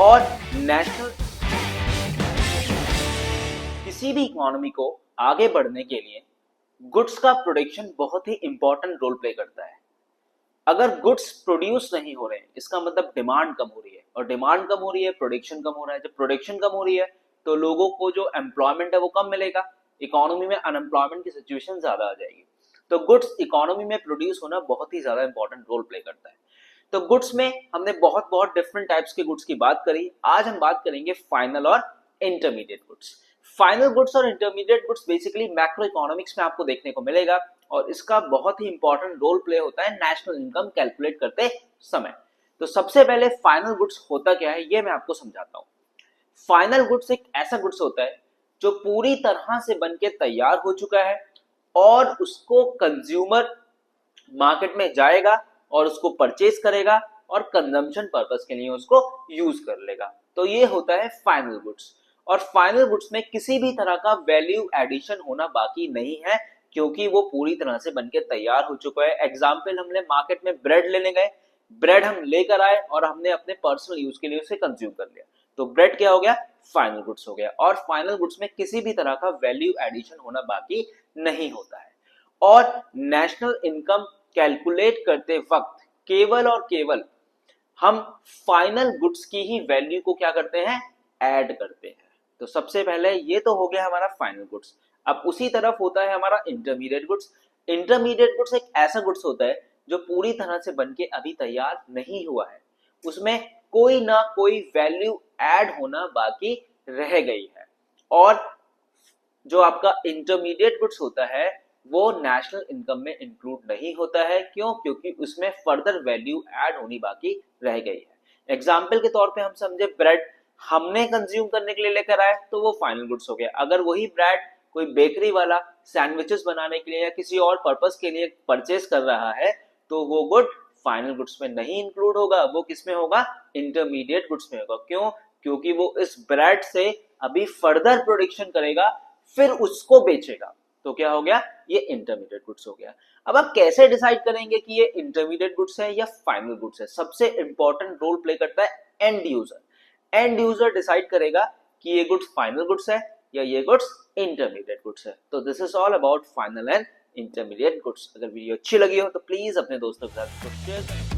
और नेशनल किसी भी इकोनॉमी को आगे बढ़ने के लिए गुड्स का प्रोडक्शन बहुत ही इंपॉर्टेंट रोल प्ले करता है। अगर गुड्स प्रोड्यूस नहीं हो रहे हैं, इसका मतलब डिमांड कम हो रही है, और डिमांड कम हो रही है, प्रोडक्शन कम हो रहा है। जब प्रोडक्शन कम हो रही है तो लोगों को जो एम्प्लॉयमेंट है वो कम मिलेगा, इकोनॉमी में अनएम्प्लॉयमेंट की सिचुएशन ज्यादा आ जाएगी। तो गुड्स इकोनॉमी में प्रोड्यूस होना बहुत ही ज्यादा इंपॉर्टेंट रोल प्ले करता है। तो गुड्स में हमने बहुत बहुत डिफरेंट टाइप्स के गुड्स की बात करी। आज हम बात करेंगे फाइनल और इंटरमीडिएट गुड्स। फाइनल गुड्स और intermediate goods basically macro economics में आपको देखने को मिलेगा, और इसका बहुत ही इंपॉर्टेंट रोल प्ले होता है नेशनल इनकम कैलकुलेट करते समय। तो सबसे पहले फाइनल गुड्स होता क्या है ये मैं आपको समझाता हूँ। फाइनल गुड्स एक ऐसा गुड्स होता है जो पूरी तरह से बनके तैयार हो चुका है और उसको कंज्यूमर मार्केट में जाएगा और उसको परचेज करेगा और कंजम्पशन पर्पस के लिए उसको यूज कर लेगा। तो ये होता है फाइनल गुड्स। और फाइनल गुड्स में किसी भी तरह का वैल्यू एडिशन होना बाकी नहीं है, क्योंकि वो पूरी तरह से बनके तैयार हो चुका है। एग्जाम्पल, हमने मार्केट में ब्रेड लेने गए, ब्रेड हम लेकर आए और हमने अपने पर्सनल यूज के लिए उसे कंज्यूम कर लिया, तो ब्रेड क्या हो गया, फाइनल गुड्स हो गया। और फाइनल गुड्स में किसी भी तरह का वैल्यू एडिशन होना बाकी नहीं होता है। और नेशनल इनकम कैलकुलेट करते वक्त केवल और केवल हम फाइनल गुड्स की ही वैल्यू को क्या करते हैं, ऐड करते हैं। तो सबसे पहले ये तो हो गया हमारा फाइनल गुड्स। अब उसी तरफ होता है हमारा इंटरमीडिएट गुड्स। इंटरमीडिएट गुड्स एक ऐसा गुड्स होता है जो पूरी तरह से बनके अभी तैयार नहीं हुआ है, उसमें कोई ना कोई वैल्यू ऐड होना बाकी रह गई है। और जो आपका इंटरमीडिएट गुड्स होता है वो नेशनल इनकम में इंक्लूड नहीं होता है। क्यों? क्योंकि उसमें फर्दर वैल्यू ऐड होनी बाकी रह गई है। एग्जाम्पल के तौर पे हम समझे, ब्रेड हमने कंज्यूम करने के लिए लेकर आए तो वो फाइनल गुड्स हो गया। अगर वही ब्रेड कोई बेकरी वाला सैंडविचेस बनाने के लिए या किसी और पर्पस के लिए परचेस कर रहा है तो वो गुड फाइनल गुड्स में नहीं इंक्लूड होगा, वो किसमें होगा, इंटरमीडिएट गुड्स में होगा। क्यों? क्योंकि वो इस ब्रेड से अभी फर्दर प्रोडक्शन करेगा फिर उसको बेचेगा, तो क्या हो गया, ये इंटरमीडिएट गुड्स हो गया। अब आप कैसे डिसाइड करेंगे कि ये इंटरमीडिएट गुड्स है या फाइनल गुड्स है? सबसे इंपॉर्टेंट रोल प्ले करता है and user. And user decide करेगा कि ये गुड्स फाइनल गुड्स है या ये गुड्स इंटरमीडिएट गुड्स है। तो this is all about final and intermediate goods. अगर वीडियो अच्छी लगी हो तो प्लीज अपने दोस्तों के साथ शेयर करें।